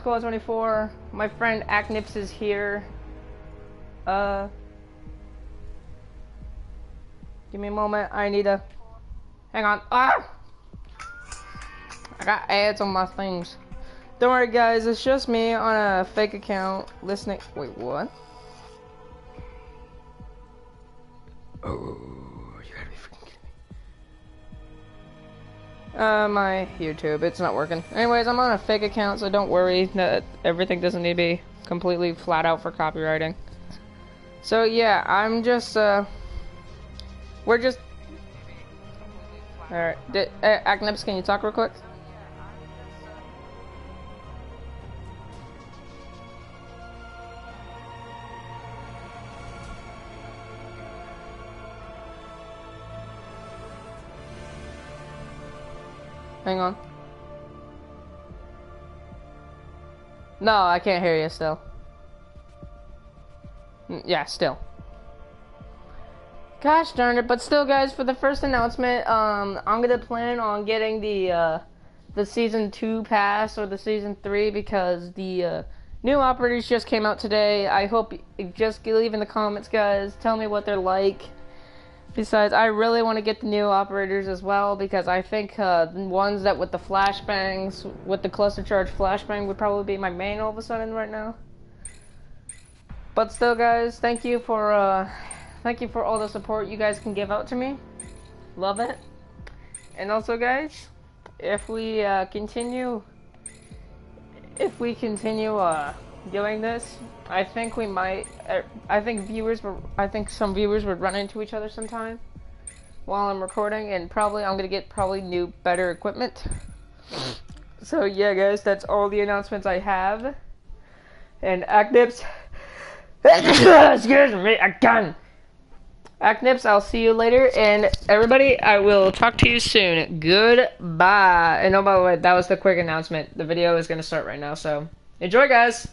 Cola 24. My friend ARKHAM is here. Give me a moment. I need to. Hang on. Ah! I got ads on my things. Don't worry, guys. It's just me on a fake account listening. Wait, what? Oh, you gotta be freaking kidding me. My YouTube, it's not working. Anyways, I'm on a fake account, so don't worry that everything doesn't need to be completely flat out for copywriting. So yeah, I'm just, we're just... Alright, ARKHAM, can you talk real quick? Hang on. No, I can't hear you still. Yeah, still. Gosh darn it, but still, guys, for the first announcement, I'm gonna plan on getting the season 2 pass or the season 3 because the new operators just came out today. I hope you just leave in the comments, guys. Tell me what they're like. Besides, I really want to get the new operators as well because I think the ones that with the flashbangs, with the cluster charge flashbang would probably be my main all of a sudden right now. But still, guys, thank you for all the support you guys can give out to me. Love it. And also, guys, if we continue doing this, I think we might. I think some viewers would run into each other sometime while I'm recording, and probably I'm gonna get new, better equipment. So yeah, guys, that's all the announcements I have. And ARKHAM, excuse me again. ARKHAM, I'll see you later, and everybody, I will talk to you soon. Goodbye. And oh, by the way, that was the quick announcement. The video is gonna start right now, so enjoy, guys.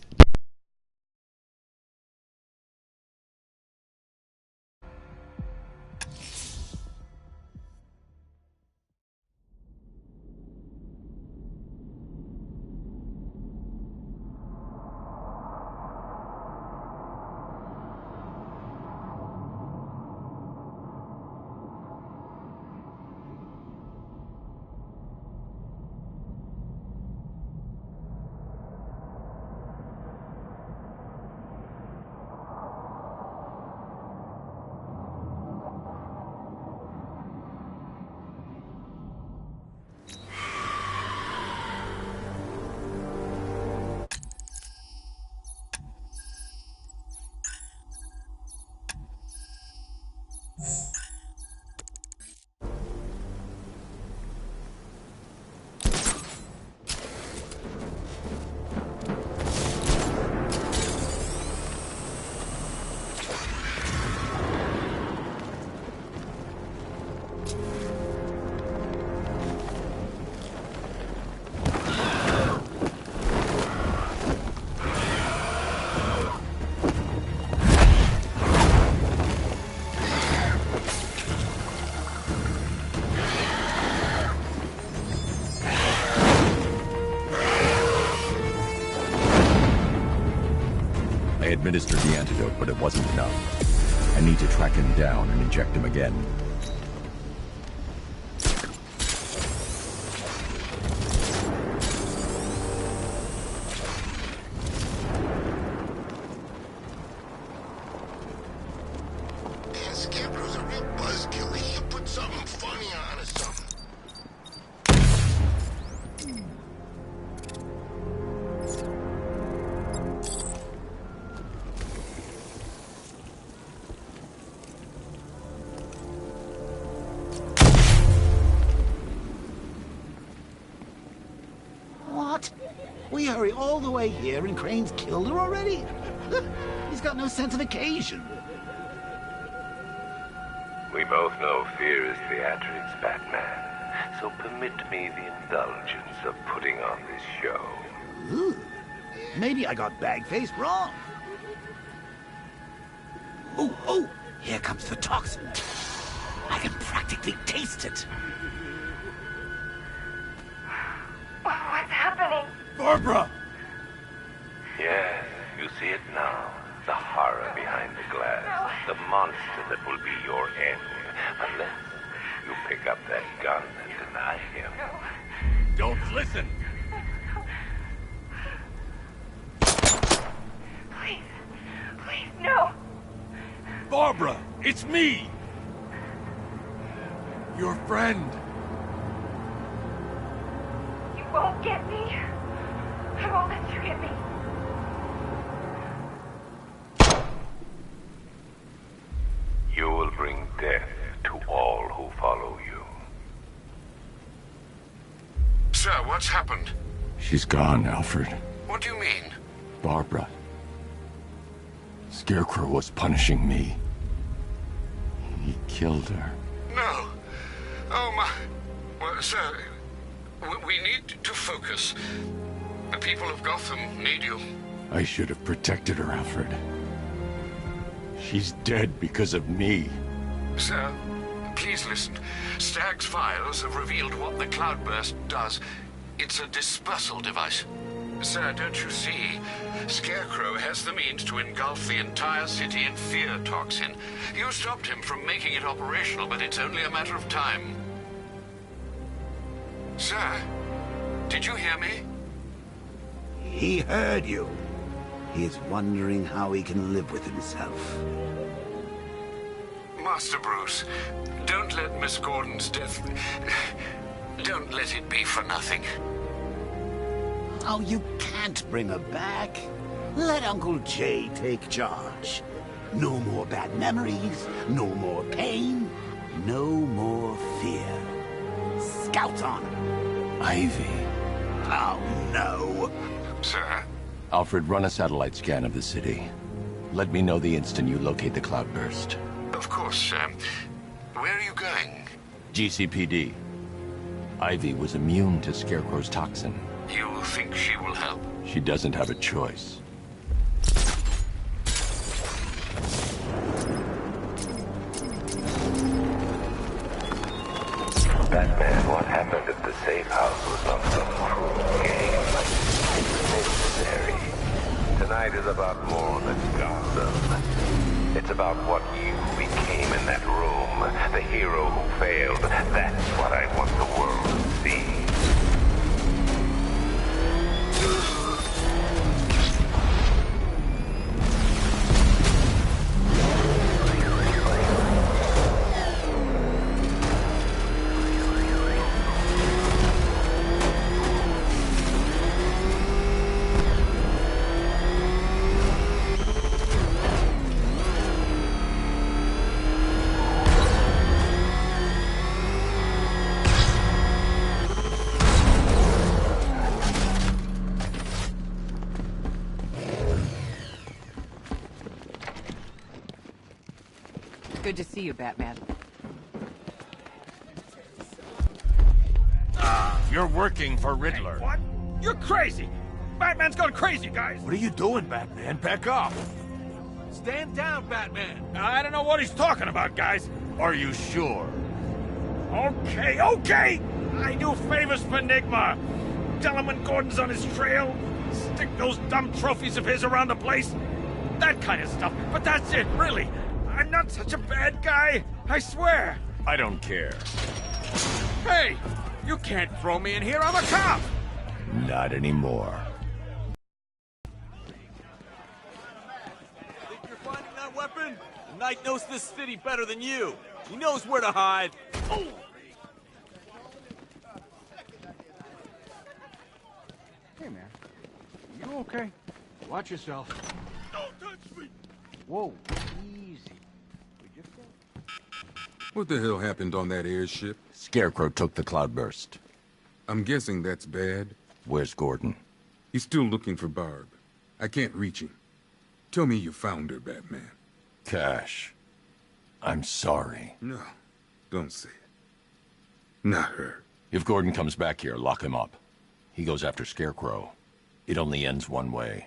I administered the antidote, but it wasn't enough. I need to track him down and inject him again. Scarecrow's a real buzzkill. He should put something funny on or something. What? We hurry all the way here and Crane's killed her already? He's got no sense of occasion. We both know fear is theatrics, Batman. So permit me the indulgence of putting on this show. Ooh. Maybe I got bag-faced wrong. Oh, here comes the toxin. I can practically taste it. What's happening? Barbara! See it now. The horror behind the glass. The monster that will be your end. Unless you pick up that gun and deny him. Don't listen! Please. Please, no. Barbara, it's me! Your friend. You won't get me. I won't let you get me. You will bring death to all who follow you. Sir, what's happened? She's gone, Alfred. What do you mean? Barbara. Scarecrow was punishing me. He killed her. No. Oh, my... Well, sir, we need to focus. The people of Gotham need you. I should have protected her, Alfred. She's dead because of me. Sir, please listen. Stagg's files have revealed what the cloudburst does. It's a dispersal device. Sir, don't you see? Scarecrow has the means to engulf the entire city in fear toxin. You stopped him from making it operational, but it's only a matter of time. Sir, did you hear me? He heard you. He is wondering how he can live with himself. Master Bruce, don't let Miss Gordon's death... Don't let it be for nothing. Oh, you can't bring her back. Let Uncle Jay take charge. No more bad memories, no more pain, no more fear. Scout on her. Ivy. Oh, no. Sir? Alfred, run a satellite scan of the city. Let me know the instant you locate the cloudburst. Of course, sir. Where are you going? GCPD. Ivy was immune to Scarecrow's toxin. You think she will help? She doesn't have a choice. Batman, what happened at the safe house was not some cruel game. It's necessary. Tonight is about more than Gotham. It's about what you became in that room. The hero who failed. That's what I want the world to see. Good to see you, Batman. You're working for Riddler. What? You're crazy! Batman's gone crazy, guys! What are you doing, Batman? Back off! Stand down, Batman! I don't know what he's talking about, guys. Are you sure? Okay, okay! I do favors for Enigma. Tell him when Gordon's on his trail. Stick those dumb trophies of his around the place. That kind of stuff. But that's it, really. I'm not such a bad guy. I swear. I don't care. Hey! You can't throw me in here. I'm a cop! Not anymore. Think you're finding that weapon? The Knight knows this city better than you. He knows where to hide. Oh! Hey, man. You okay? Watch yourself. Don't touch me! Whoa, easy. What the hell happened on that airship? Scarecrow took the cloudburst. I'm guessing that's bad. Where's Gordon? He's still looking for Barb. I can't reach him. Tell me you found her, Batman. Cash. I'm sorry. No, don't say it. Not her. If Gordon comes back here, lock him up. He goes after Scarecrow. It only ends one way.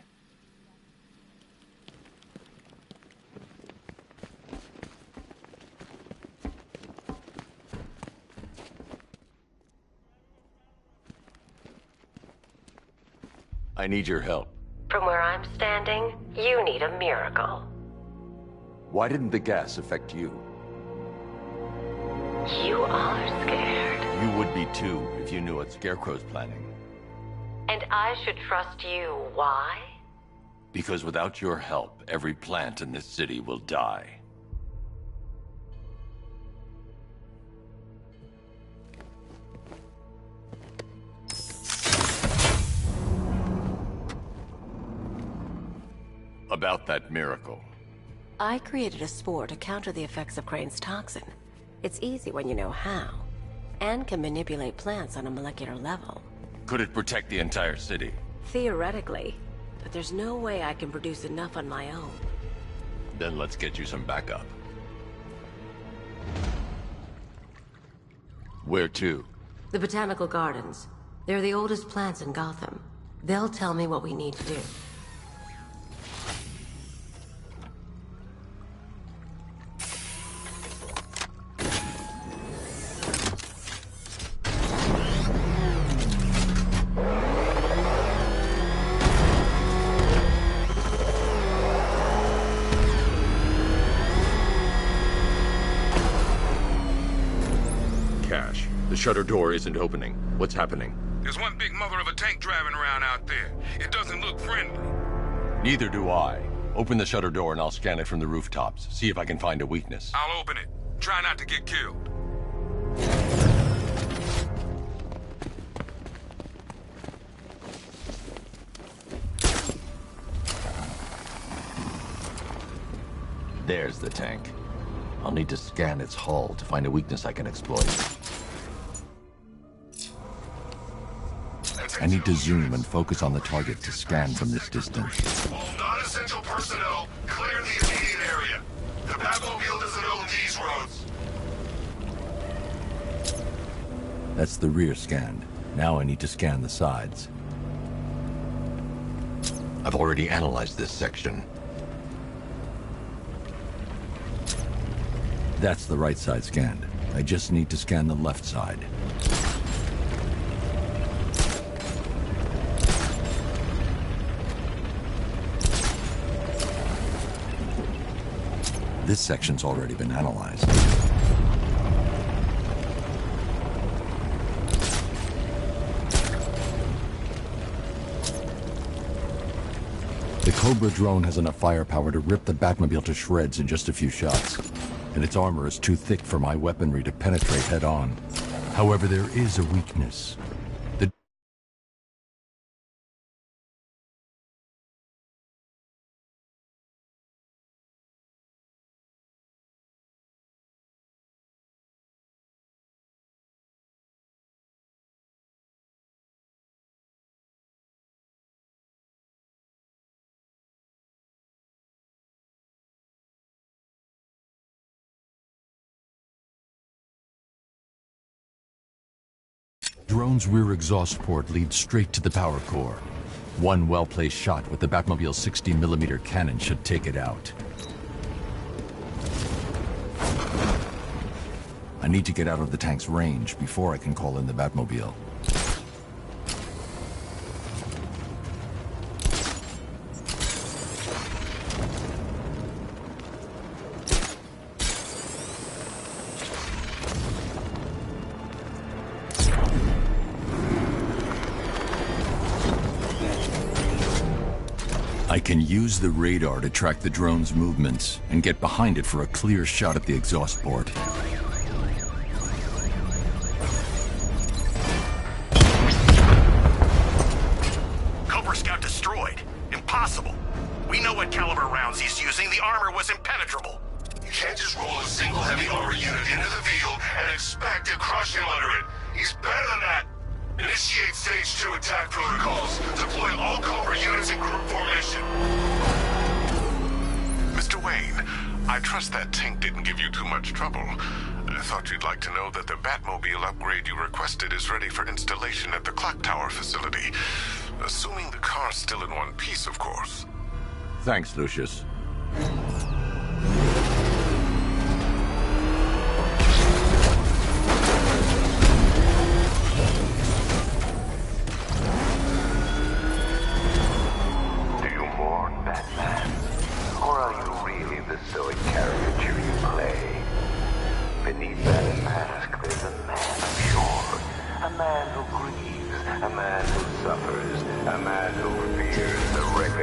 I need your help. From where I'm standing, you need a miracle. Why didn't the gas affect you? You are scared. You would be too if you knew what Scarecrow's planning. And I should trust you. Why? Because without your help, every plant in this city will die. About that miracle. I created a spore to counter the effects of Crane's toxin. It's easy when you know how, and can manipulate plants on a molecular level. Could it protect the entire city? Theoretically, but there's no way I can produce enough on my own. Then let's get you some backup. Where to? The Botanical Gardens. They're the oldest plants in Gotham. They'll tell me what we need to do. The shutter door isn't opening. What's happening? There's one big mother of a tank driving around out there. It doesn't look friendly. Neither do I. Open the shutter door and I'll scan it from the rooftops. See if I can find a weakness. I'll open it. Try not to get killed. There's the tank. I'll need to scan its hull to find a weakness I can exploit. I need to zoom and focus on the target to scan from this distance. All non-essential personnel, clear the immediate area. The Batmobile doesn't own these roads. That's the rear scanned. Now I need to scan the sides. I've already analyzed this section. That's the right side scanned. I just need to scan the left side. This section's already been analyzed. The Cobra drone has enough firepower to rip the Batmobile to shreds in just a few shots. And its armor is too thick for my weaponry to penetrate head-on. However, there is a weakness. Drone's rear exhaust port leads straight to the power core. One well-placed shot with the Batmobile's 60mm cannon should take it out. I need to get out of the tank's range before I can call in the Batmobile. I can use the radar to track the drone's movements and get behind it for a clear shot at the exhaust port. Cobra Scout destroyed. Impossible. We know what caliber rounds he's using. The armor was impenetrable. You can't just roll a single heavy armor unit into the field and expect to crush him under it. He's better than that. Initiate Stage 2 attack protocols. Deploy all Cobra units in group formation. Mr. Wayne, I trust that tank didn't give you too much trouble. I thought you'd like to know that the Batmobile upgrade you requested is ready for installation at the Clock Tower facility. Assuming the car's still in one piece, of course. Thanks, Lucius.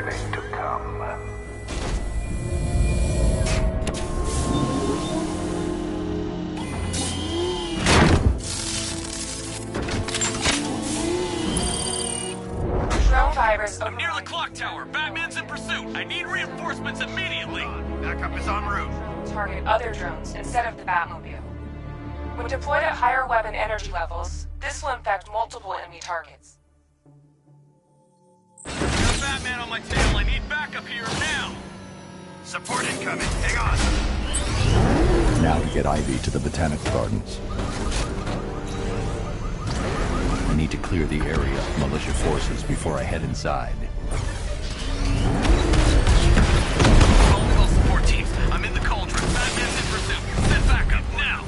reckoning to come. Drone fibers. I'm near the clock tower. Batman's in pursuit. I need reinforcements immediately. Backup is en route. Target other drones instead of the Batmobile. When deployed at higher weapon energy levels, this will infect multiple enemy targets. Got Batman on my tail. I need backup here now. Support incoming. Hang on. Now to get Ivy to the Botanical Gardens. I need to clear the area of militia forces before I head inside. All support teams. I'm in the cauldron. Batman's in pursuit. Send backup now.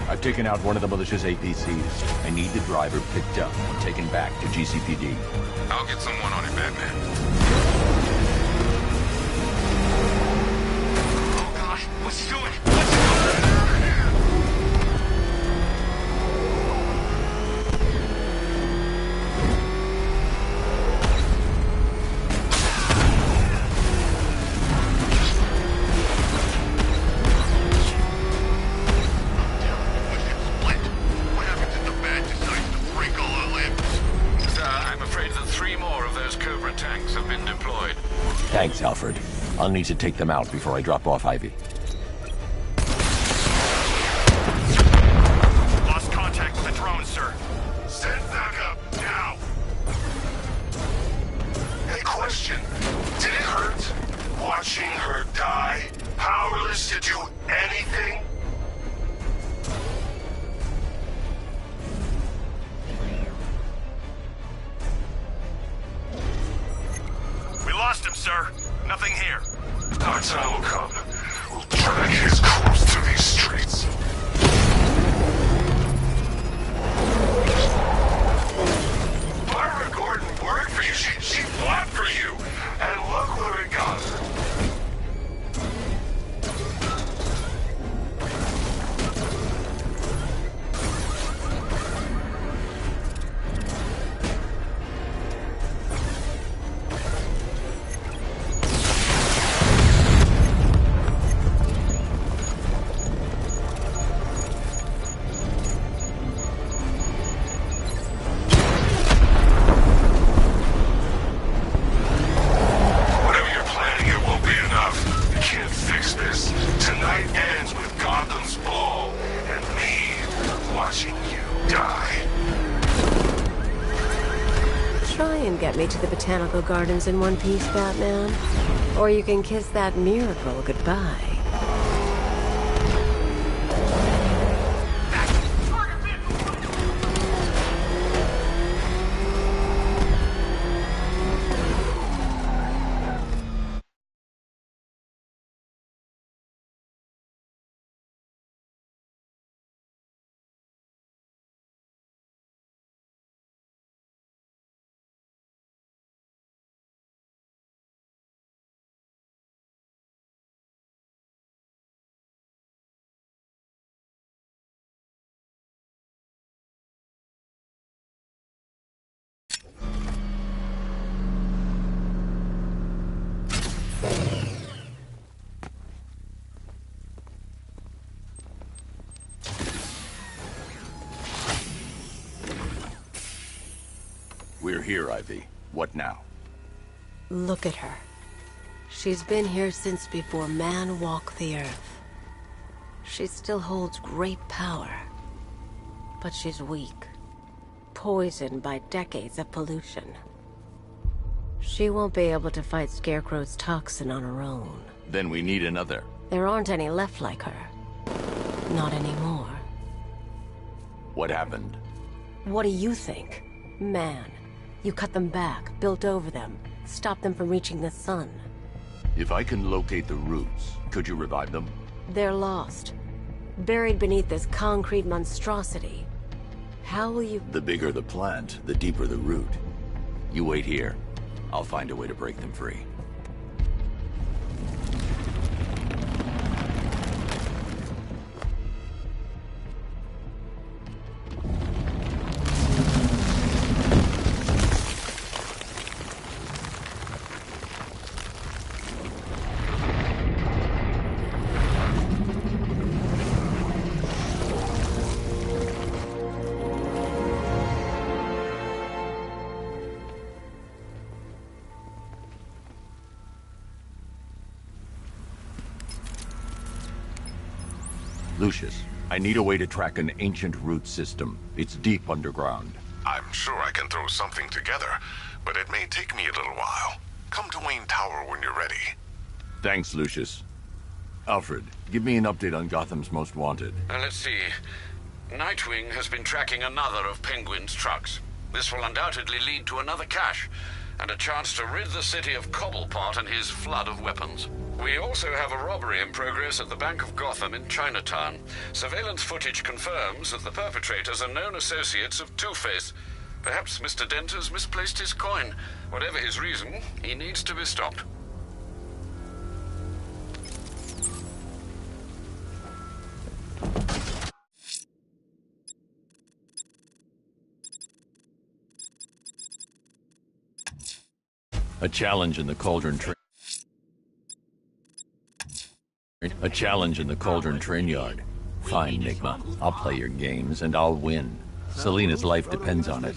I've taken out one of the militia's APCs. I need the driver picked up and taken back to GCPD. I'll get someone on it, Batman. Oh God, what's he doing? What's he doing? Thanks, Alfred. I'll need to take them out before I drop off Ivy. Lost contact with the drone, sir. Send backup now. Hey, question. Did it hurt watching her die? Powerless to do anything? We lost him, sir. Nothing here. Our time will come. We'll drag his corpse through these streets. Barbara Gordon worked for you. She fought for you. And look where it got her. Get me to the Botanical Gardens in one piece, Batman. Or you can kiss that miracle goodbye. We're here, Ivy. What now? Look at her. She's been here since before man walked the earth. She still holds great power. But she's weak. Poisoned by decades of pollution. She won't be able to fight Scarecrow's toxin on her own. Then we need another. There aren't any left like her. Not anymore. What happened? What do you think? Man. You cut them back, built over them, stopped them from reaching the sun. If I can locate the roots, could you revive them? They're lost. Buried beneath this concrete monstrosity. How will you... The bigger the plant, the deeper the root. You wait here. I'll find a way to break them free. Lucius, I need a way to track an ancient root system. It's deep underground. I'm sure I can throw something together, but it may take me a little while. Come to Wayne Tower when you're ready. Thanks, Lucius. Alfred, give me an update on Gotham's Most Wanted. Let's see. Nightwing has been tracking another of Penguin's trucks. This will undoubtedly lead to another cache, and a chance to rid the city of Cobblepot and his flood of weapons. We also have a robbery in progress at the Bank of Gotham in Chinatown. Surveillance footage confirms that the perpetrators are known associates of Two-Face. Perhaps Mr. Dent has misplaced his coin. Whatever his reason, he needs to be stopped. A challenge in the Cauldron train. A challenge in the Cauldron train yard. Fine, Nigma. I'll play your games and I'll win. Selina's life depends on it.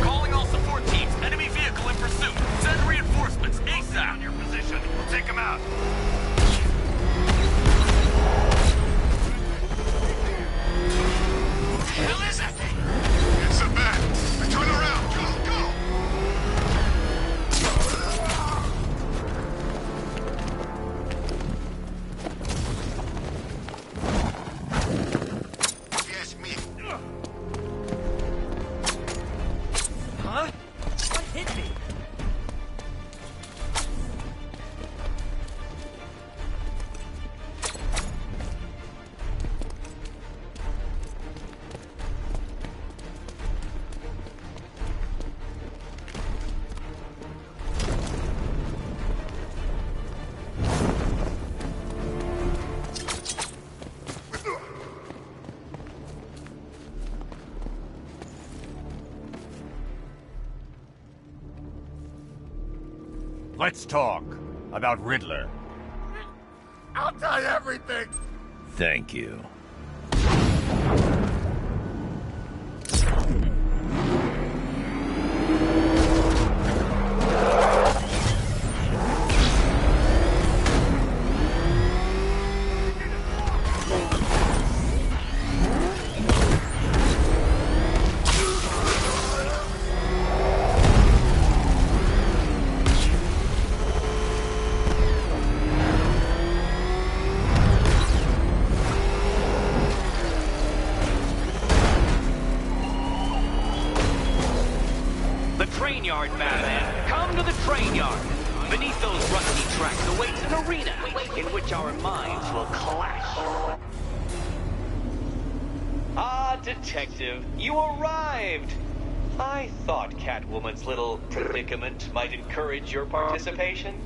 Calling all support teams. Enemy vehicle in pursuit. Send reinforcements ASAP. On your position. We'll take them out. What the hell is that thing? It's a bat. Turn around. Go, go. Yes, me. Huh? What hit me? Let's talk about Riddler. I'll tell you everything. Thank you. Train yard, Batman. Come to the train yard. Beneath those rusty tracks awaits an arena in which our minds will clash. Ah, Detective, you arrived. I thought Catwoman's little predicament might encourage your participation.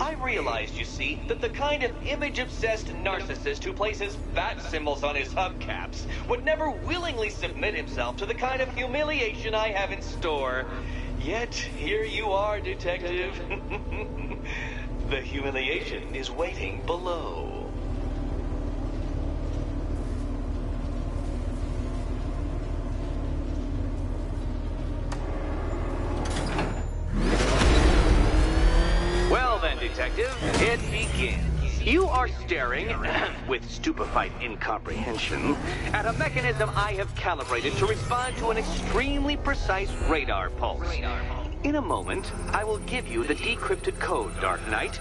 I realized, you see, that the kind of image-obsessed narcissist who places bat symbols on his hubcaps would never willingly submit himself to the kind of humiliation I have in store. Yet, here you are, Detective. The humiliation is waiting below. begins. You are staring, with stupefied incomprehension, at a mechanism I have calibrated to respond to an extremely precise radar pulse. In a moment, I will give you the decrypted code, Dark Knight.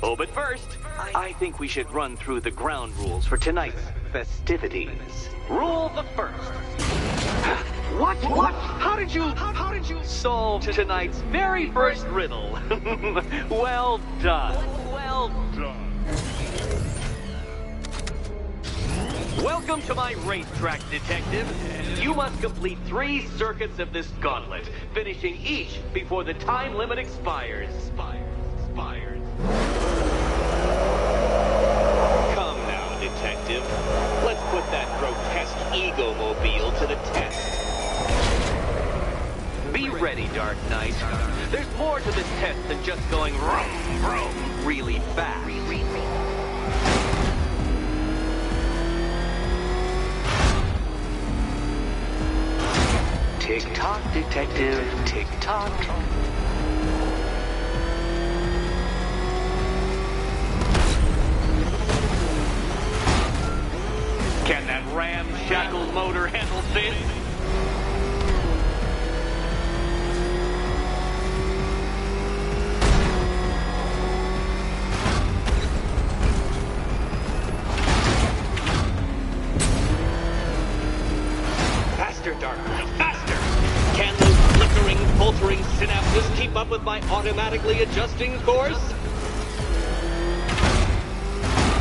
Oh, but first, I think we should run through the ground rules for tonight's festivities. Rule the first. What? How did you solve tonight's very first riddle? Well done. Well done. Welcome to my racetrack, Detective. You must complete 3 circuits of this gauntlet, finishing each before the time limit expires. Come now, Detective. Let's put that grotesque ego-mobile to the test. Be ready, Dark Knight. There's more to this test than just going vroom, vroom really fast. Tick-tock, Detective, tick-tock. Can that ramshackle motor handle this? Faster, Dark Knight, faster! Can those flickering, faltering synapses keep up with my automatically adjusting course?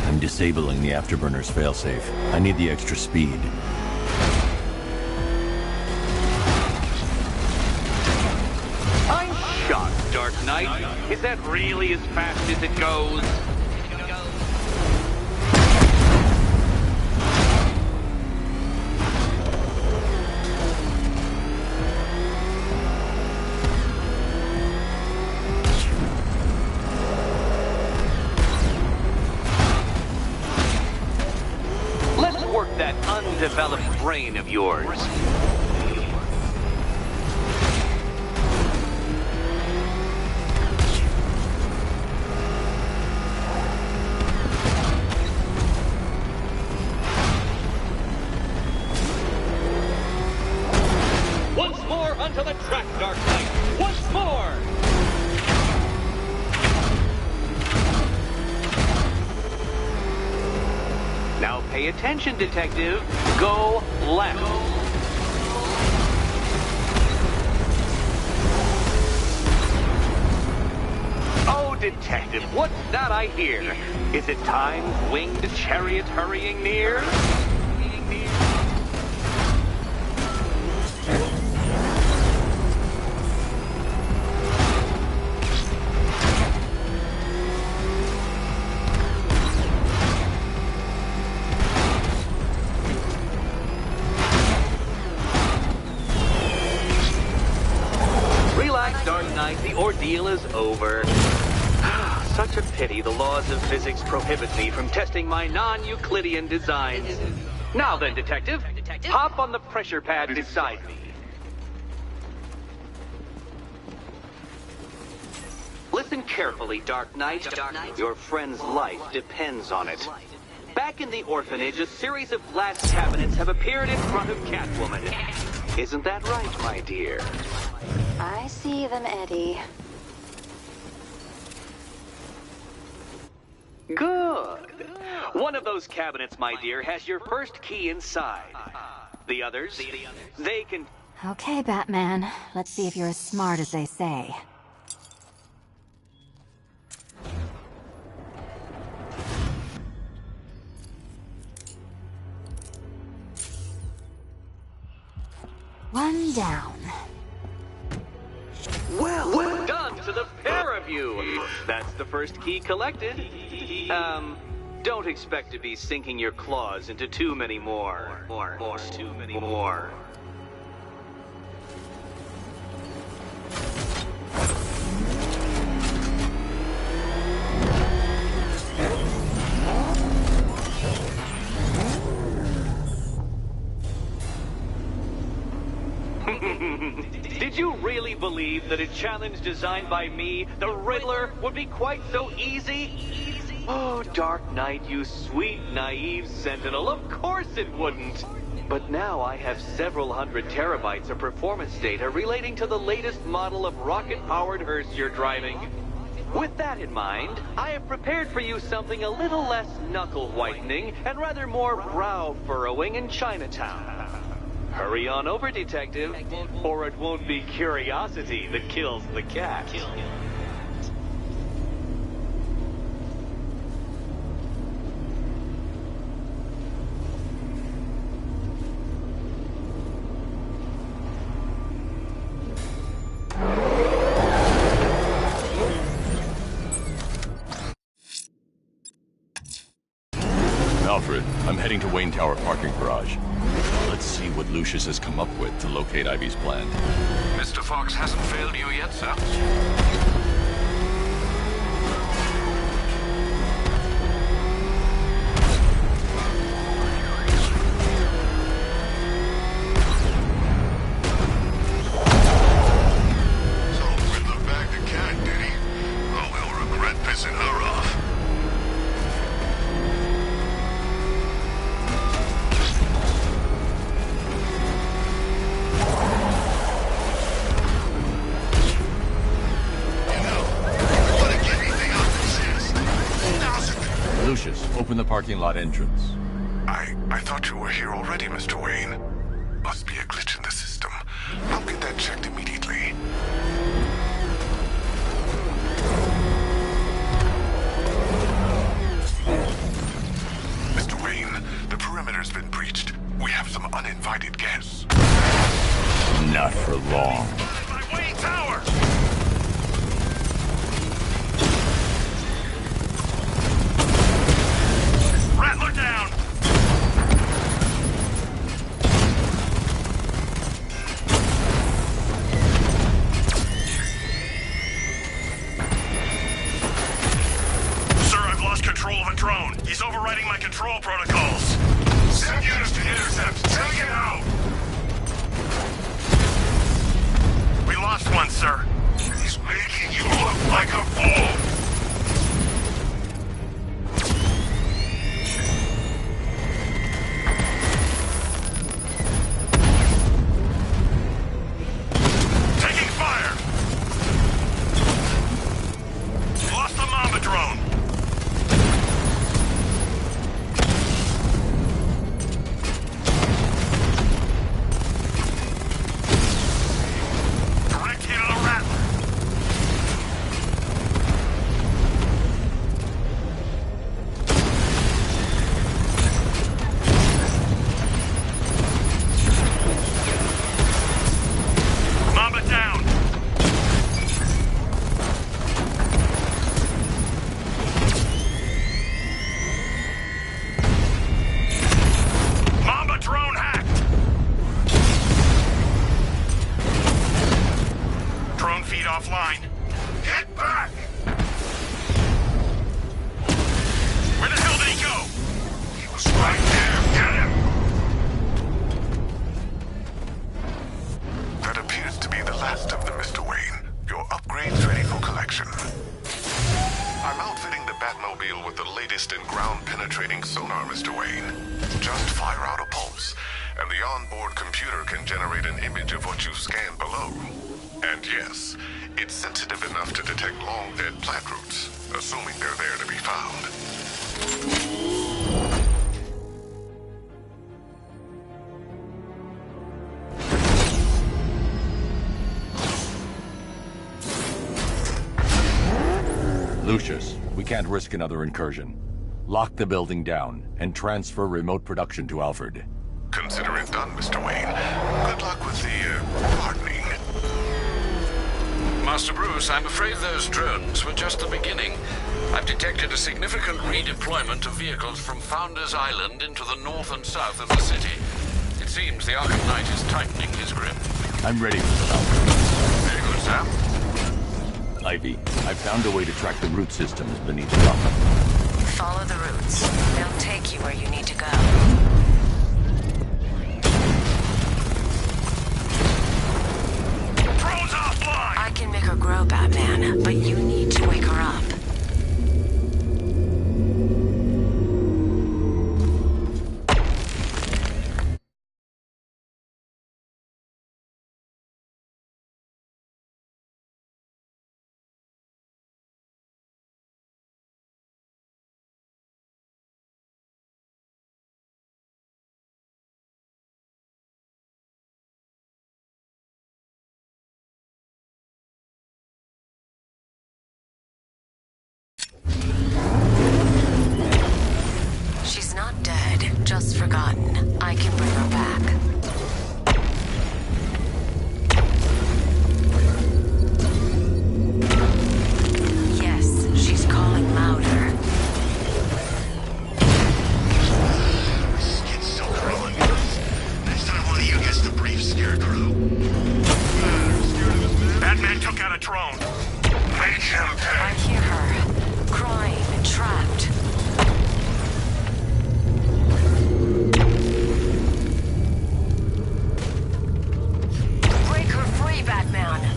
I'm disabling the afterburner's failsafe. I need the extra speed. I'm shocked, Dark Knight. Is that really as fast as it goes? That undeveloped brain of yours. Once more onto the track, Dark Knight. Once more! Now pay attention, Detective. Go left. Oh, Detective, what's that I hear? Is it time's winged chariot hurrying near? The ordeal is over. Such a pity the laws of physics prohibit me from testing my non-Euclidean designs. Now then, Detective, hop on the pressure pad beside me. Listen carefully, Dark Knight. Your friend's life depends on it. Back in the orphanage, a series of glass cabinets have appeared in front of Catwoman. Isn't that right, my dear? I see them, Eddie. Good. One of those cabinets, my dear, has your first key inside. The others, they can... Okay, Batman. Let's see if you're as smart as they say. One down. Well done to the pair of you. That's the first key collected. Don't expect to be sinking your claws into too many more. Too many more. Did you really believe that a challenge designed by me, the Riddler, would be quite so easy? Oh, Dark Knight, you sweet, naive sentinel, of course it wouldn't! But now I have several hundred terabytes of performance data relating to the latest model of rocket-powered hearse you're driving. With that in mind, I have prepared for you something a little less knuckle-whitening and rather more brow-furrowing in Chinatown. Hurry on over, detective, or it won't be curiosity that kills the cat. Alfred, I'm heading to Wayne Tower parking garage. Let's see what Lucius has come up with to locate Ivy's plan. Mr. Fox hasn't failed you yet, sir. Open the parking lot entrance. I thought you were here already, Mr. Wayne. Must be a glitch in the system. I'll get that checked immediately. Mr. Wayne, the perimeter's been breached. We have some uninvited guests. Not for long. My Wayne Tower! Rattler down! Sir, I've lost control of a drone. He's overriding my control protocols. Send units to intercept. Take it out! We lost one, sir. He's making you look like a fool! Offline. Get back! Where the hell did he go? He was right there. Get him! That appears to be the last of them, Mr. Wayne. Your upgrade's ready for collection. I'm outfitting the Batmobile with the latest in ground-penetrating sonar, Mr. Wayne. Just fire out a pulse, and the onboard computer can generate an image of what you scan below. And yes, it's sensitive enough to detect long-dead plant roots, assuming they're there to be found. Lucius, we can't risk another incursion. Lock the building down and transfer remote production to Alfred. Consider it done, Mr. Wayne. Good luck with the, pardoning. Master Bruce, I'm afraid those drones were just the beginning. I've detected a significant redeployment of vehicles from Founders Island into the north and south of the city. It seems the Arkham Knight is tightening his grip. I'm ready for the Alfred. Very good, sir. Ivy, I've found a way to track the root systems beneath Gotham. Follow the routes. They'll take you where you need to go. I can make her grow, Batman, but you need to wake her up. just forgotten. I can bring her back. Yes, she's calling louder. Skin's still crawling. Next time one of you gets to brief Scarecrow. Batman took out a drone. Make him pay. I hear her, crying and trapped. Break her free, Batman.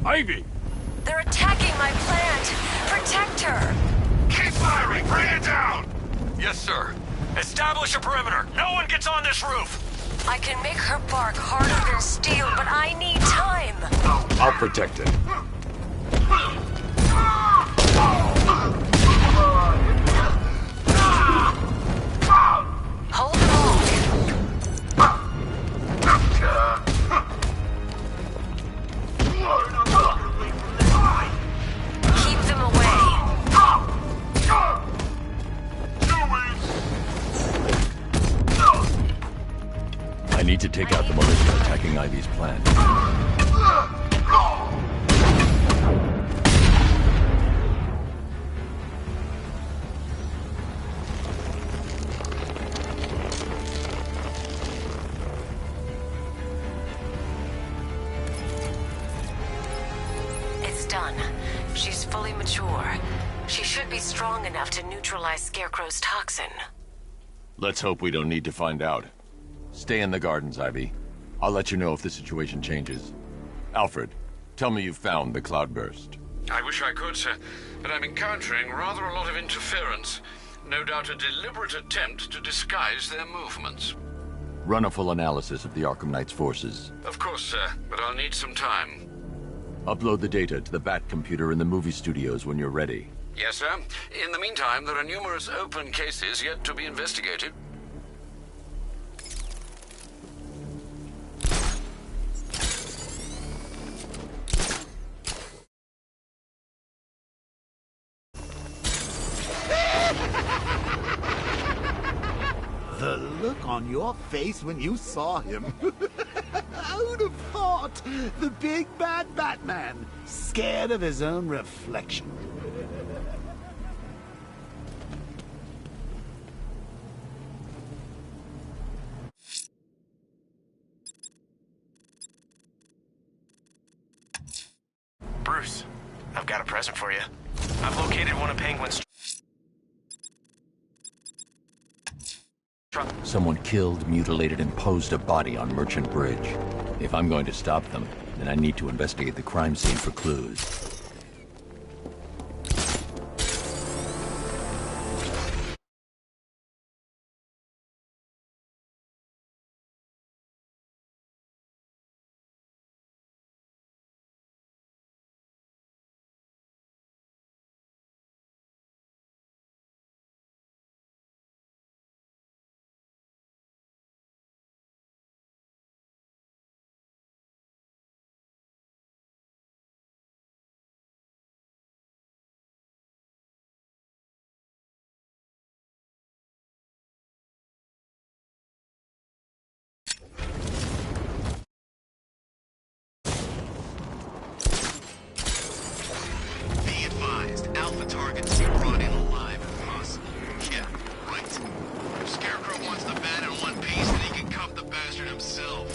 Ivy! They're attacking my plant. Protect her. Keep firing! Bring it down! Yes, sir. Establish a perimeter. No one gets on this roof. I can make her bark harder than steel, but I need time. I'll protect it. Hold on. Keep them away. I need to take out the militia attacking Ivy's plant. It's done. She's fully mature. She should be strong enough to neutralize Scarecrow's toxin. Let's hope we don't need to find out. Stay in the gardens, Ivy. I'll let you know if the situation changes. Alfred, tell me you found the cloudburst. I wish I could, sir, but I'm encountering rather a lot of interference. No doubt a deliberate attempt to disguise their movements. Run a full analysis of the Arkham Knight's forces. Of course, sir, but I'll need some time. Upload the data to the Bat computer in the movie studios when you're ready. Yes, sir. In the meantime, there are numerous open cases yet to be investigated. The look on your face when you saw him. Who'd have thought? The big bad Batman, scared of his own reflection. Bruce, I've got a present for you. I've located one of Penguin's... Someone killed, mutilated, and posed a body on Merchant Bridge. If I'm going to stop them, then I need to investigate the crime scene for clues. Be advised, Alpha targets be brought in alive if possible. Yeah, right. If Scarecrow wants the bat in one piece, then he can cuff the bastard himself.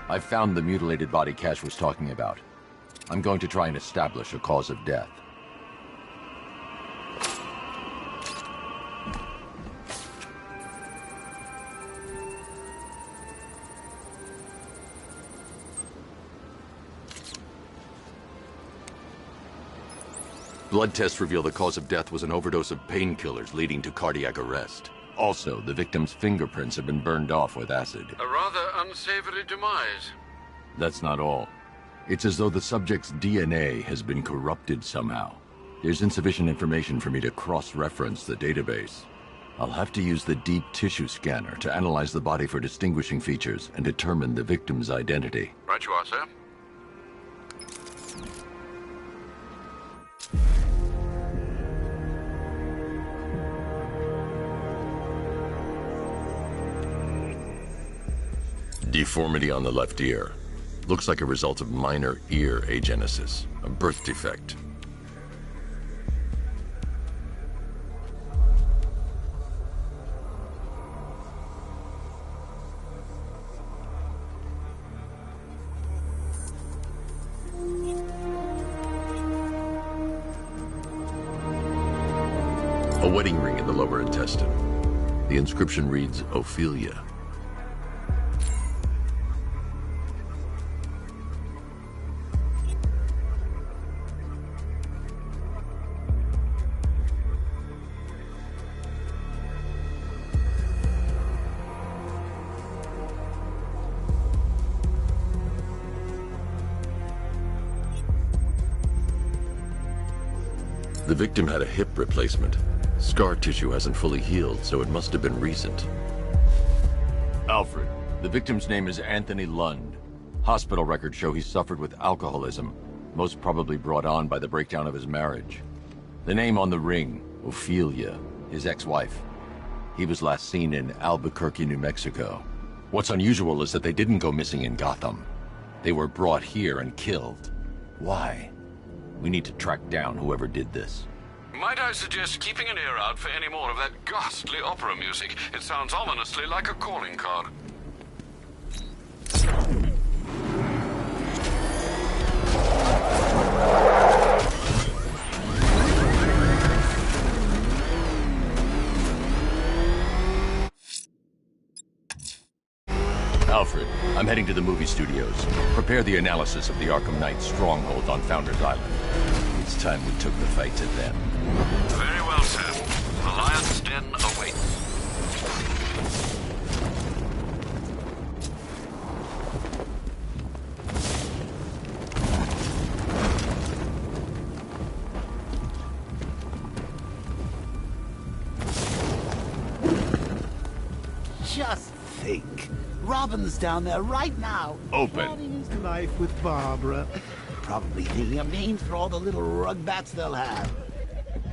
I've found the mutilated body Cash was talking about. I'm going to try and establish a cause of death. Blood tests reveal the cause of death was an overdose of painkillers leading to cardiac arrest. Also, the victim's fingerprints have been burned off with acid. A rather unsavory demise. That's not all. It's as though the subject's DNA has been corrupted somehow. There's insufficient information for me to cross-reference the database. I'll have to use the deep tissue scanner to analyze the body for distinguishing features and determine the victim's identity. Right you are, sir. Deformity on the left ear. Looks like a result of minor ear agenesis, a birth defect. A wedding ring in the lower intestine. The inscription reads, Ophelia. The victim had a hip replacement. Scar tissue hasn't fully healed, so it must have been recent. Alfred, the victim's name is Anthony Lund. Hospital records show he suffered with alcoholism, most probably brought on by the breakdown of his marriage. The name on the ring, Ophelia, his ex-wife. He was last seen in Albuquerque, New Mexico. What's unusual is that they didn't go missing in Gotham. They were brought here and killed. Why? We need to track down whoever did this. Might I suggest keeping an ear out for any more of that ghastly opera music? It sounds ominously like a calling card. Alfred, I'm heading to the movie studios. Prepare the analysis of the Arkham Knight's stronghold on Founders Island. It's time we took the fight to them. Very well, sir. The Lion's Den awaits. Just think. Robin's down there right now. Open. Planning his life with Barbara. Probably thinking of names for all the little rug bats they'll have.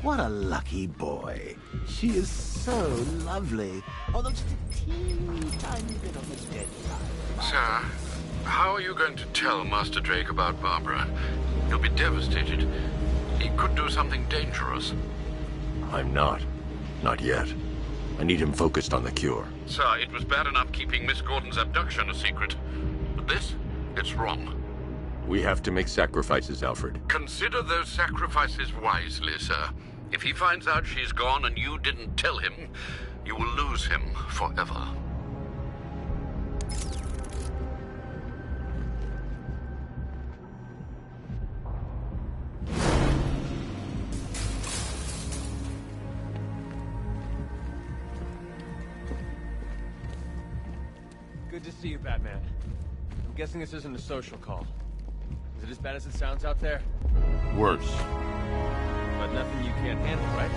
What a lucky boy. She is so lovely. Although just a teeny tiny bit on the steady side. Sir, how are you going to tell Master Drake about Barbara? He'll be devastated. He could do something dangerous. I'm not. Not yet. I need him focused on the cure. Sir, it was bad enough keeping Miss Gordon's abduction a secret. But this? It's wrong. We have to make sacrifices, Alfred. Consider those sacrifices wisely, sir. If he finds out she's gone and you didn't tell him, you will lose him forever. Good to see you, Batman. I'm guessing this isn't a social call. Is it as bad as it sounds out there? Worse. But nothing you can't handle, right?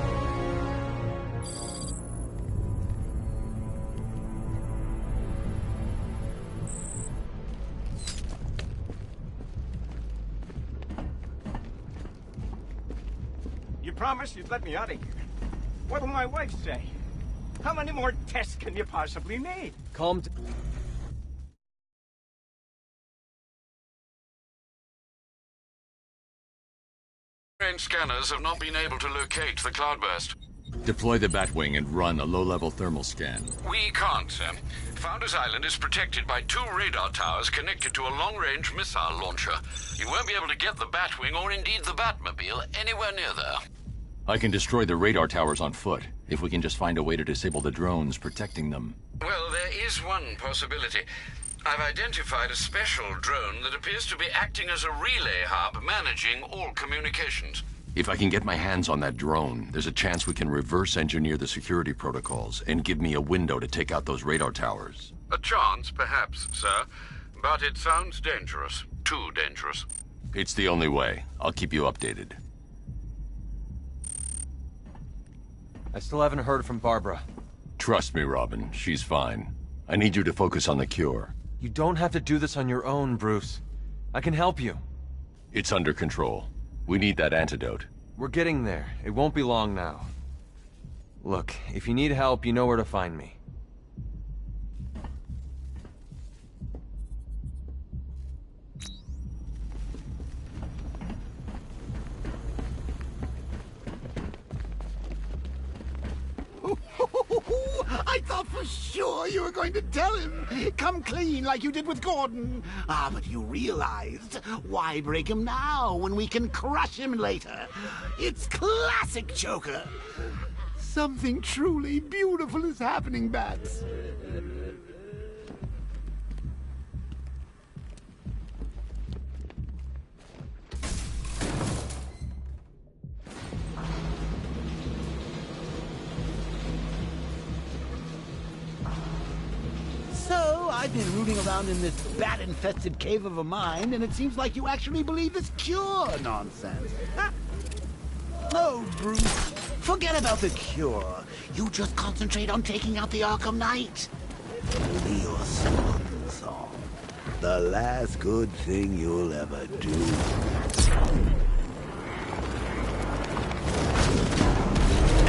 You promised you'd let me out of here. What will my wife say? How many more tests can you possibly need? Calm down. Scanners have not been able to locate the cloudburst. Deploy the Batwing and run a low-level thermal scan. We can't, sir. Founders Island is protected by 2 radar towers connected to a long-range missile launcher. You won't be able to get the Batwing or indeed the Batmobile anywhere near there. I can destroy the radar towers on foot, if we can just find a way to disable the drones protecting them. Well, there is one possibility. I've identified a special drone that appears to be acting as a relay hub managing all communications. If I can get my hands on that drone, there's a chance we can reverse engineer the security protocols and give me a window to take out those radar towers. A chance, perhaps, sir. But it sounds dangerous. Too dangerous. It's the only way. I'll keep you updated. I still haven't heard from Barbara. Trust me, Robin. She's fine. I need you to focus on the cure. You don't have to do this on your own, Bruce. I can help you. It's under control. We need that antidote. We're getting there. It won't be long now. Look, if you need help, you know where to find me. I thought for sure you were going to tell him. Come clean like you did with Gordon. Ah, but you realized. Why break him now when we can crush him later? It's classic Joker. Something truly beautiful is happening, Bats. So, I've been rooting around in this bat-infested cave of a mind, and it seems like you actually believe this cure nonsense. Huh? Oh, Bruce, forget about the cure. You just concentrate on taking out the Arkham Knight. It'll be your swan song. The last good thing you'll ever do.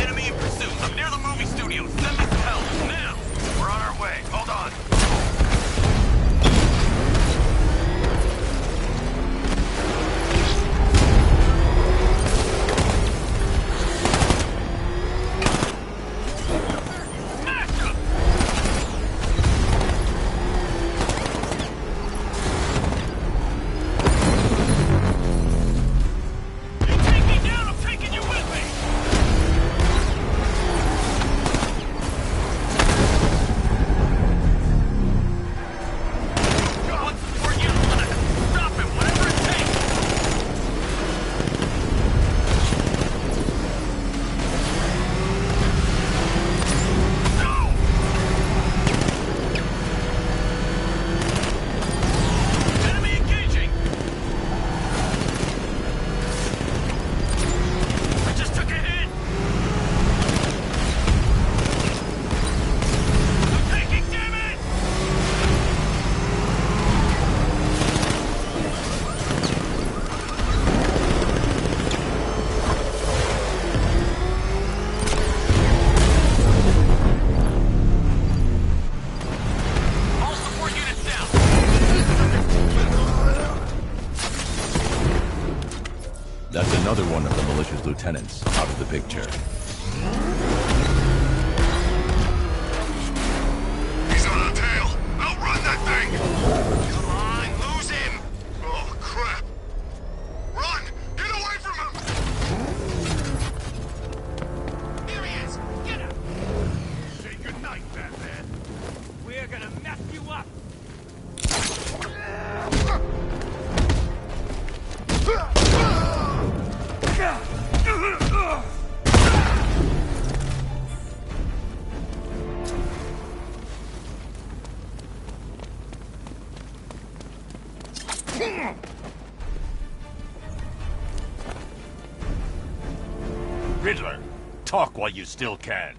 Enemy in pursuit. I'm near the movie studio. Send me some help. Now. We're on our way. Hold on. That's another one of the militia's lieutenants out of the picture. He's on our tail! Outrun that thing! Come on, lose him! Oh, crap! Run! Get away from him! Here he is! Get him! Say goodnight, Batman. We're gonna mess you up! Riddler, talk while you still can.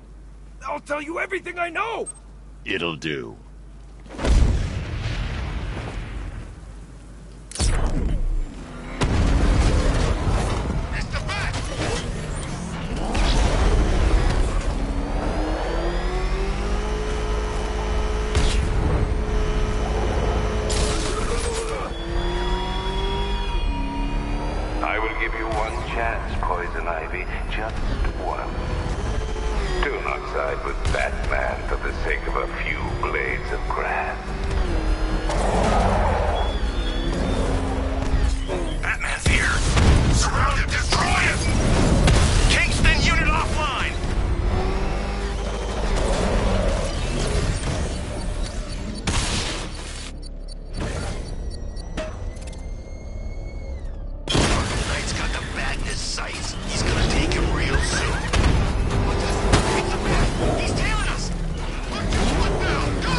I'll tell you everything I know! It'll do. I will give you one chance, Poison Ivy. Just one. Do not side with Batman for the sake of a few blades of grass. Batman's here! Surround him! Destroy him! Kingston unit offline! Knight's got the bat in his sights. He's gonna take him real soon. He's tailing us! What now? Go!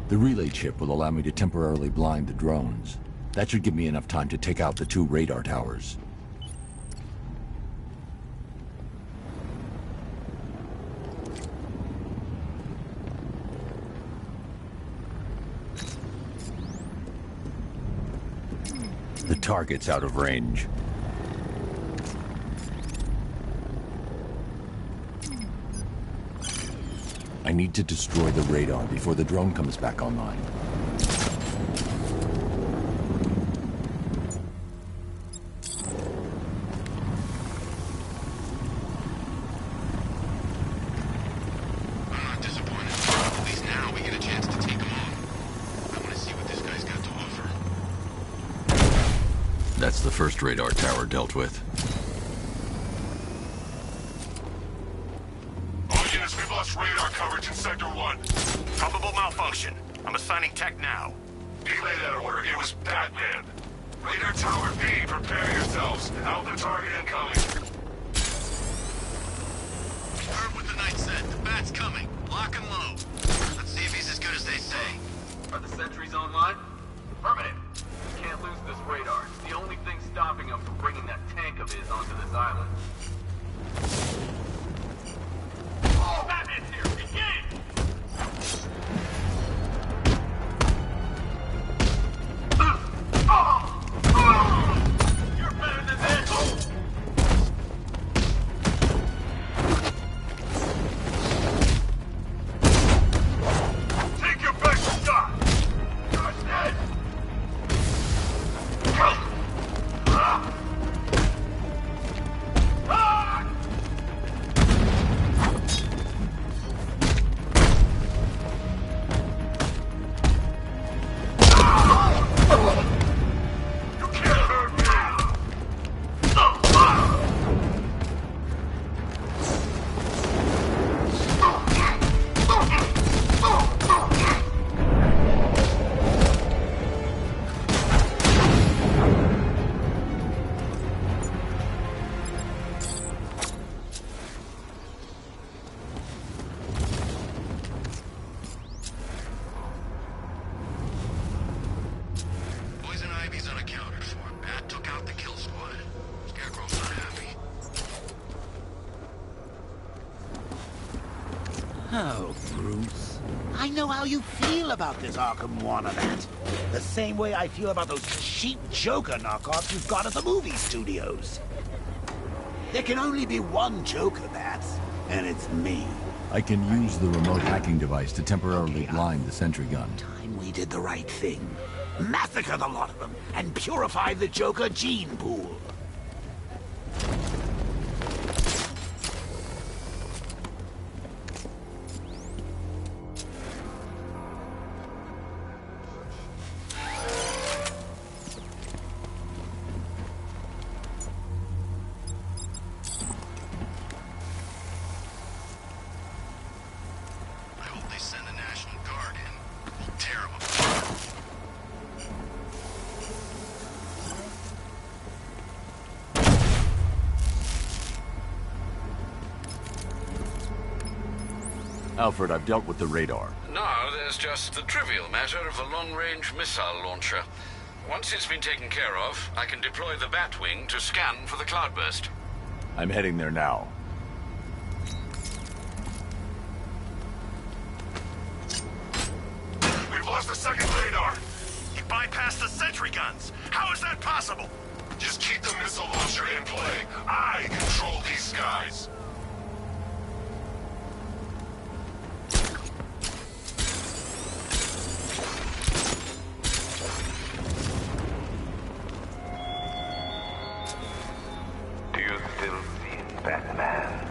The relay chip will allow me to temporarily blind the drones. That should give me enough time to take out the 2 radar towers. The target's out of range. I need to destroy the radar before the drone comes back online. I'm not disappointed. At least now we get a chance to take him on. I want to see what this guy's got to offer. That's the first radar tower dealt with. Radar coverage in Sector 1. Probable malfunction. I'm assigning tech now. Relay that order. It was Batman. Radar Tower B, prepare yourselves. Alpha target incoming. Heard what the Knight said. The Bat's coming. Lock and load. Let's see if he's as good as they say. Are the sentries online? Affirmative. We can't lose this radar. It's the only thing stopping him from bringing that tank of his onto this island. Batman's here! Engage! You're better than this! Take your best shot! You're dead! Oh, Bruce. I know how you feel about this Arkham Wannabat. The same way I feel about those cheap Joker knockoffs you've got at the movie studios. There can only be one Joker, Bats, and it's me. I can use the remote hacking device to temporarily blind the sentry gun. Time we did the right thing. Massacre the lot of them and purify the Joker gene pool. Alfred, I've dealt with the radar. Now there's just the trivial matter of a long-range missile launcher. Once it's been taken care of, I can deploy the Batwing to scan for the cloudburst. I'm heading there now. We've lost the second radar. He bypassed the sentry guns. How is that possible? Just keep the missile launcher in play. I control these skies. Do you still see Batman?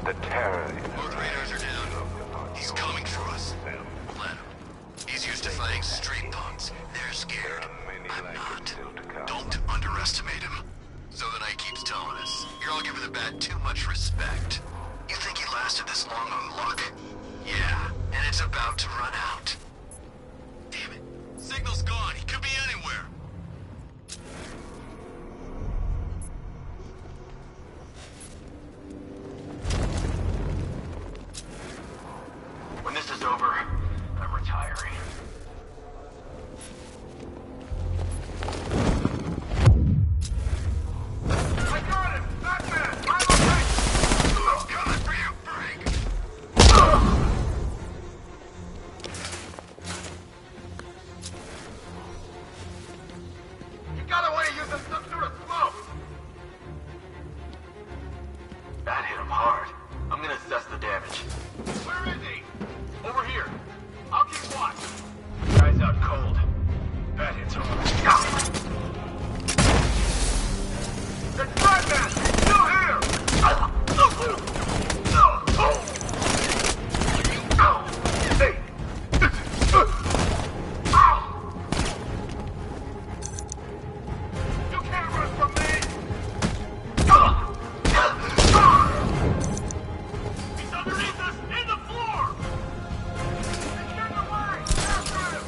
The terror in Both radars are down. He's coming for us. Let him. He's used to fighting street punks. They're scared. I'm not. Don't underestimate him. So the Knight keeps telling us, you're all giving the Bat too much respect. You think he lasted this long on luck? Yeah, and it's about to run out. Damn it. Signal's gone. He could be anywhere. When this is over, I'm retiring. I got him! Batman! I'm okay! I'm coming for you, Frank! You got away using some sort of smoke! That hit him hard. I'm gonna assess the damage. Where is he? Over here. I'll keep watch. Guy's out cold. That hits hard. It's Batman! He's still here! Hey! You can't run from me! He's underneath us! In the floor! He's getting away! After him!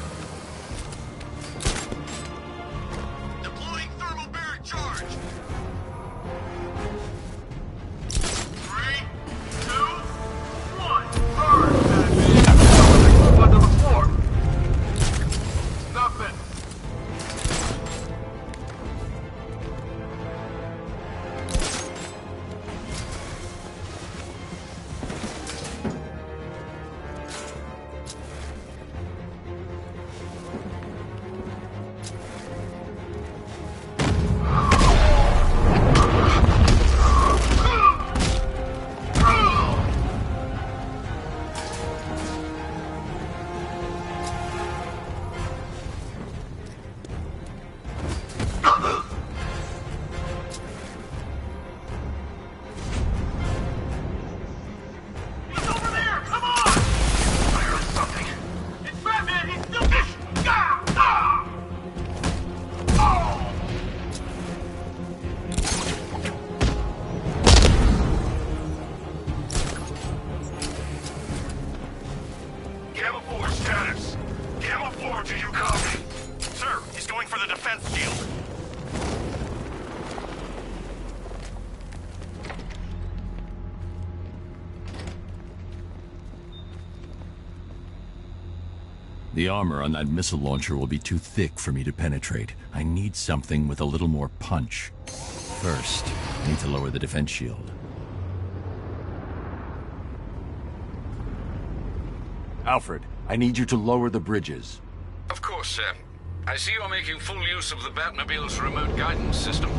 Deploying thermal barrack charge! 3, 2, 1. Burn, Batman! What's on the floor? Nothing. He's over there! Come on! I heard something. It's Batman! He's still... Oh! Gamma 4 status. Gamma 4, do you copy? Sir, he's going for the defense shield. The armor on that missile launcher will be too thick for me to penetrate. I need something with a little more punch. First, I need to lower the defense shield. Alfred, I need you to lower the bridges. Of course, sir. I see you're making full use of the Batmobile's remote guidance system.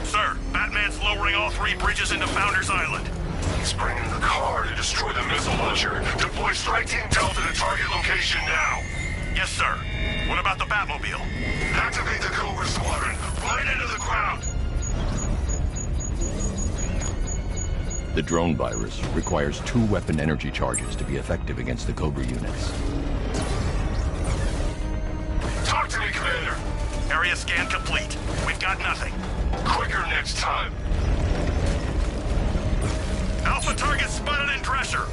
Sir, Batman's lowering all 3 bridges into Founders Island. He's bringing the car to destroy the missile launcher. Deploy Strike Team Delta to target location now. Yes, sir. What about the Batmobile? Activate the Cobra Squadron. Right into the ground. The drone virus requires 2 weapon energy charges to be effective against the Cobra units. Talk to me, Commander. Area scan complete. We've got nothing. Quicker next time. Alpha target spotted in Drescher.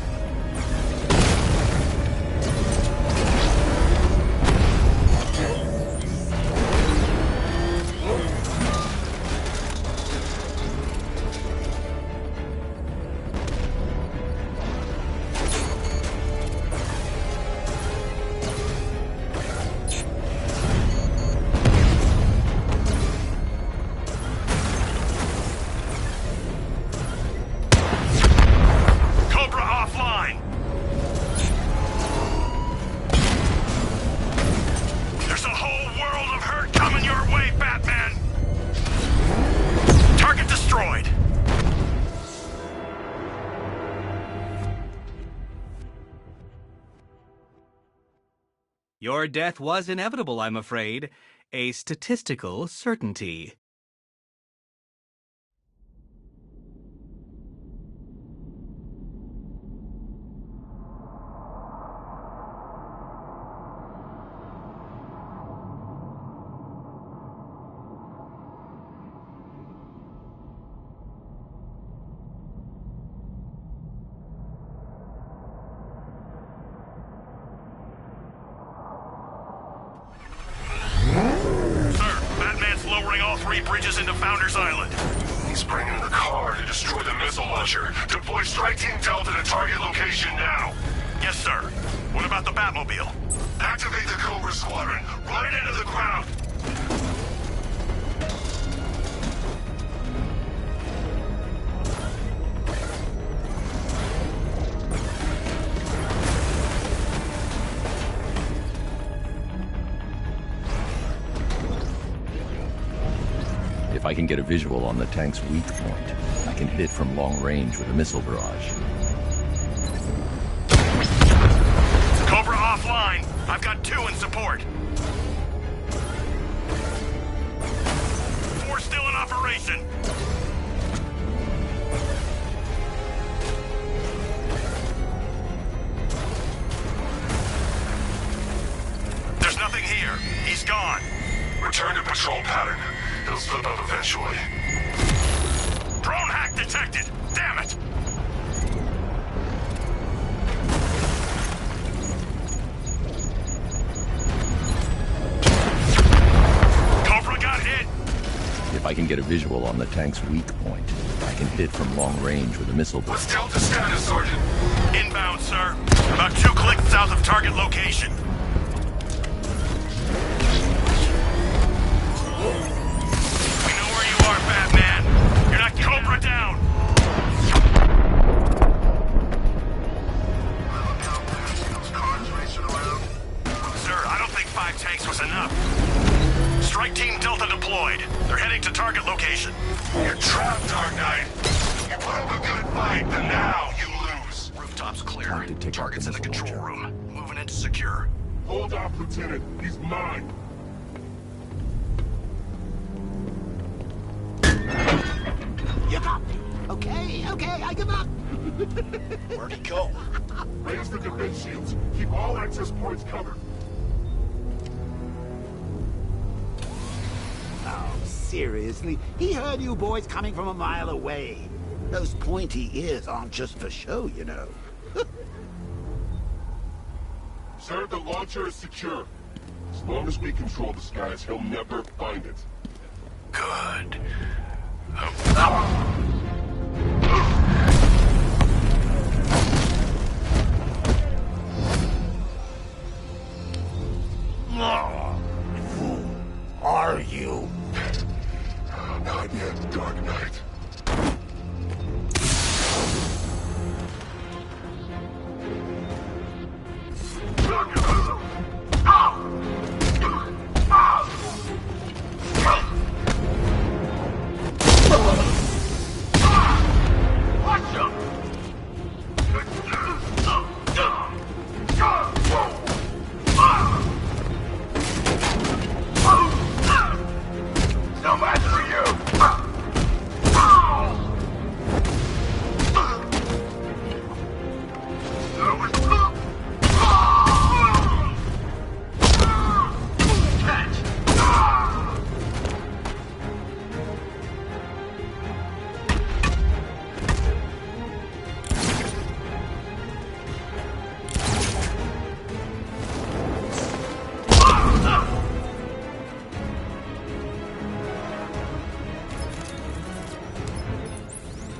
Your death was inevitable, I'm afraid. A statistical certainty. Bridges into Founders Island. He's bringing the car to destroy the missile launcher. Deploy Strike Team Delta to target location now. Yes, sir. What about the Batmobile? Activate the Cobra Squadron. Run it into the ground. If I can get a visual on the tank's weak point, I can hit it from long range with a missile barrage. Cobra offline. I've got 2 in support. 4 still in operation. There's nothing here. He's gone. Return to patrol pattern. He'll slip up eventually. Drone hack detected! Damn it! Cobra got hit! If I can get a visual on the tank's weak point, I can hit from long range with a missile barrage. What's Delta status, Sergeant? Inbound, sir. About 2 clicks south of target location. Batman! You're not Cobra down! Sir, I don't think 5 tanks was enough. Strike Team Delta deployed. They're heading to target location. You're trapped, Dark Knight. You put up a good fight, but now you lose. Rooftop's clear. Target's in the control room. Moving into secure. Hold off, Lieutenant. He's mine. You got me. Okay, I give up. Where'd he go? Raise the defense shields. Keep all access points covered. Oh, seriously? He heard you boys coming from a mile away. Those pointy ears aren't just for show, you know. Sir, the launcher is secure. As long as we control the skies, he'll never find it. Good. Who are you? Not yet, Dark Knight. No match for you!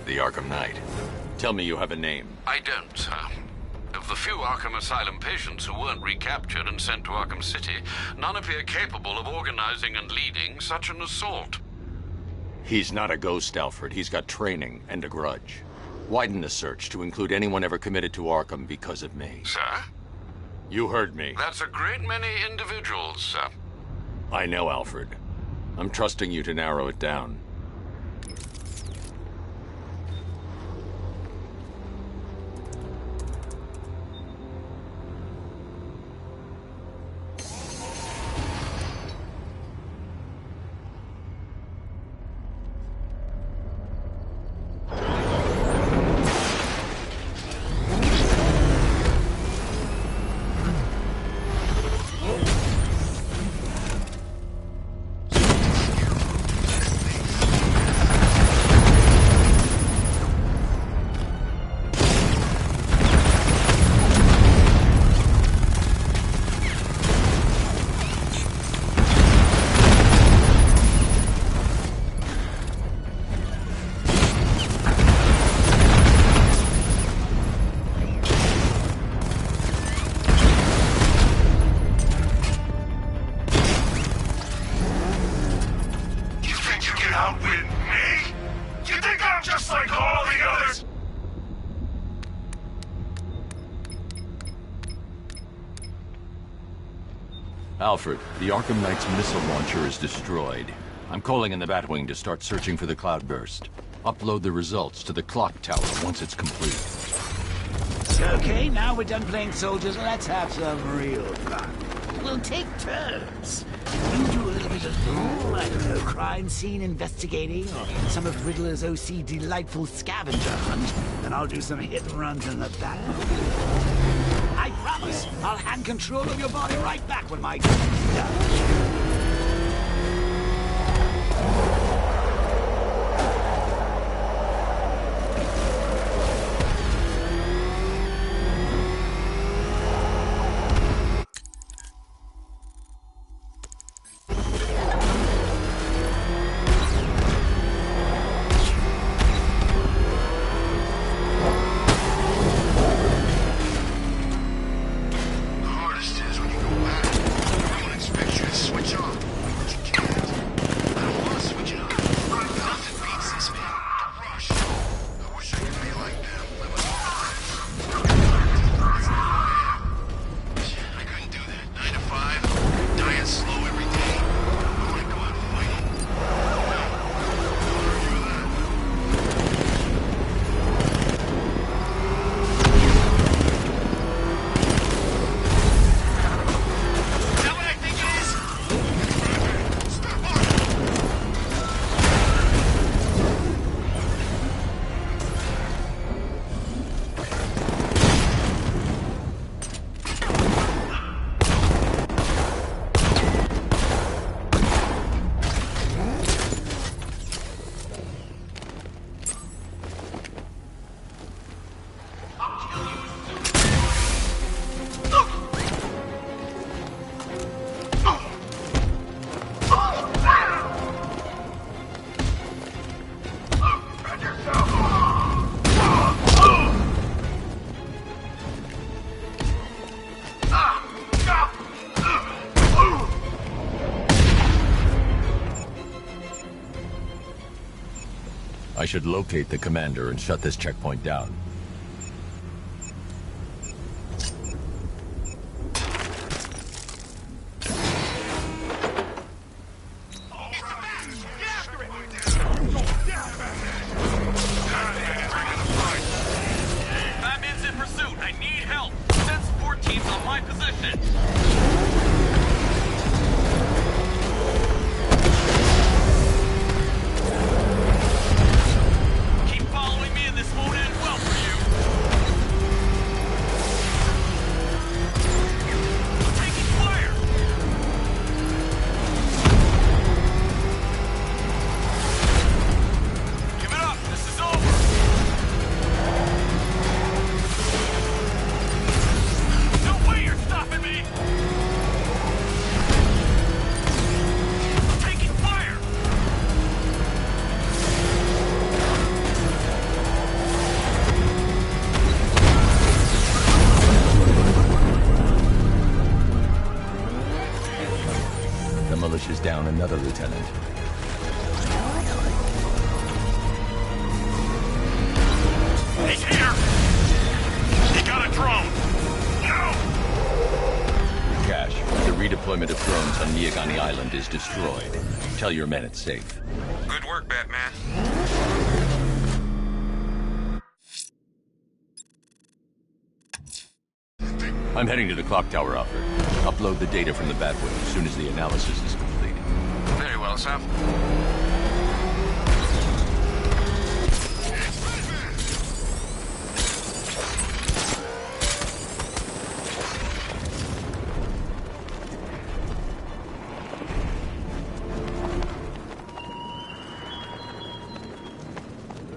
The Arkham Knight. Tell me you have a name. I don't, sir. Of the few Arkham Asylum patients who weren't recaptured and sent to Arkham City, none appear capable of organizing and leading such an assault. He's not a ghost, Alfred. He's got training and a grudge. Widen the search to include anyone ever committed to Arkham because of me. Sir? You heard me. That's a great many individuals, sir. I know, Alfred. I'm trusting you to narrow it down. Alfred, the ARKHAM Knight's missile launcher is destroyed. I'm calling in the Batwing to start searching for the cloudburst. Upload the results to the clock tower once it's complete. Okay, now we're done playing soldiers, let's have some real fun. We'll take turns. You do a little bit of, I don't know, crime scene investigating, or some of Riddler's OC delightful scavenger hunt, and I'll do some hit and runs in the back. I promise, I'll hand control of your body right back when my job's done. I should locate the commander and shut this checkpoint down. Batman's in pursuit. I need help. Send support teams on my position. Is down another lieutenant. He's here! He got a drone! No! Cash, the redeployment of drones on Niagani Island is destroyed. Tell your men it's safe. Good work, Batman. I'm heading to the clock tower, Alfred. Upload the data from the Batwing as soon as the analysis is complete. Very well, Sam.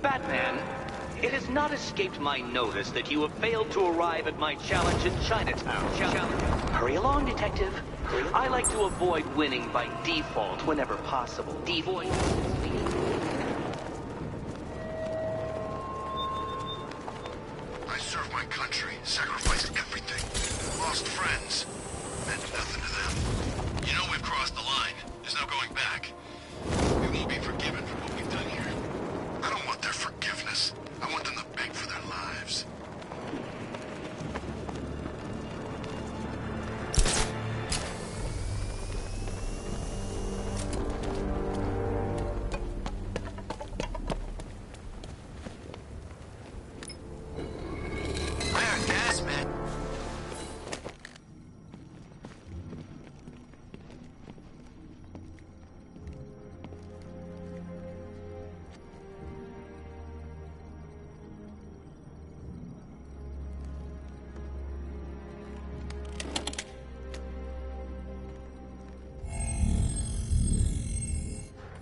Batman, it has not escaped my notice that you have failed to arrive at my challenge in Chinatown. Hurry along, Detective. I like to avoid winning by default whenever possible. I served my country, sacrificed everything, lost friends, meant nothing to them. You know we've crossed the line. There's no going back. We won't be forgiven for what we've done here. I don't want their forgiveness. I want them to beg for their lives.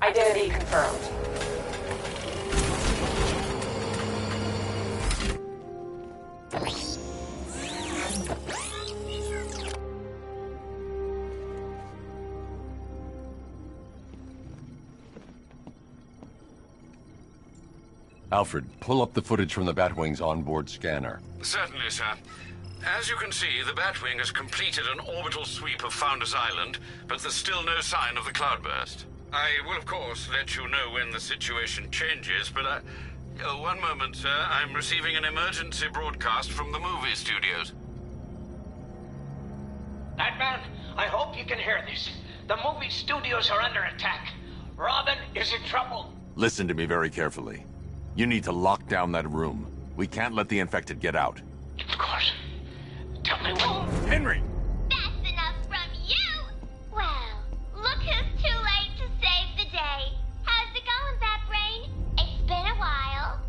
Identity confirmed. Alfred, pull up the footage from the Batwing's onboard scanner. Certainly, sir. As you can see, the Batwing has completed an orbital sweep of Founders Island, but there's still no sign of the cloudburst. I will, of course, let you know when the situation changes, but one moment, sir. I'm receiving an emergency broadcast from the movie studios. Batman, I hope you can hear this. The movie studios are under attack. Robin is in trouble. Listen to me very carefully. You need to lock down that room. We can't let the infected get out. Of course. Tell me what... Henry! That's enough from you! Well, look who's too late to save the day. How's it going, Batbrain? It's been a while.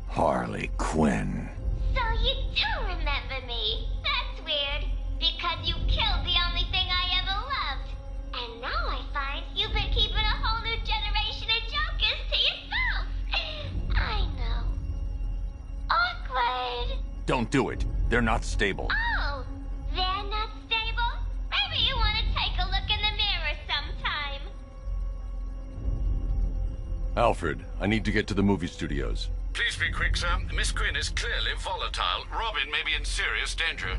Harley Quinn. So you do remember me. That's weird, because you killed the only thing I ever loved. And now I find you've been keeping a whole new generation of Jokers to yourself. I know. Awkward. Don't do it. They're not stable. Oh, they're not stable? Maybe you want to take a look in the mirror sometime. Alfred, I need to get to the movie studios. Please be quick, sir. Miss Quinn is clearly volatile. Robin may be in serious danger.